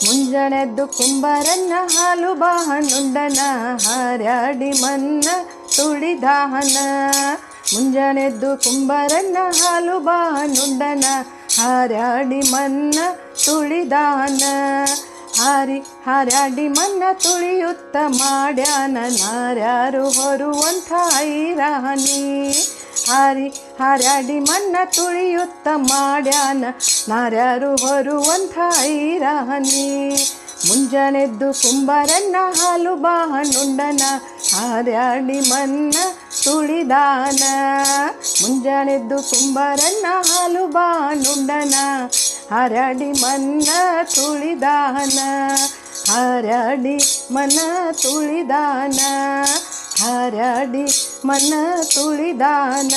ಮುಂಜಾನೆದ್ದು ಕುಂಬಾರನ್ನ ಹಾಲು ಬಾಹಣ್ಣುಂಡನ ಹಾರ್ಯಾಡಿ ಮನ್ನ ತುಳಿದಾಹನ. ಮುಂಜಾನೆದ್ದು ಕುಂಬಾರನ್ನ ಹಾಲು ಬಾಹಣ್ಣುಂಡನ ಹಾರ್ಯಾಡಿ ಮನ್ನ ತುಳಿದಾನ. ಹಾರ್ಯಾಡಿ ಮನ್ನ ತುಳಿಯುತ್ತ ಮಾಡ್ಯಾನ ನಾರ್ಯಾರು ಹೊರುವಂಥ ಐರಾಣಿ. ಹಾರ್ಯಾಡಿ ಮನ್ನ ತುಳಿಯುತ್ತ ಮಾಡ್ಯಾನ ನಾರ್ಯಾರು ಹೊರುವಂಥ ಐರಾಣಿ. ಮುಂಜಾನೆದ್ದು ಕುಂಬಾರನ್ನ ಹಾಲು ಬಾಹಣ್ಣುಂಡನ ಹಾರ್ಯಾಡಿ ಮನ್ನ ತುಳಿದಾನ. ಮುಂಜಾನೆದ್ದು ಕುಂಬಾರನ್ನ ಹಾಲು ಬಾಹಣ್ಣುಂಡನ ಹಾರ್ಯಾಡಿ ಮನ್ನ ತುಳಿದಾನ. ಹಾರ್ಯಾಡಿ ಮನ ತುಳಿದಾನ. ಹಾರ್ಯಾಡಿ ಮನ ತುಳಿದಾನ.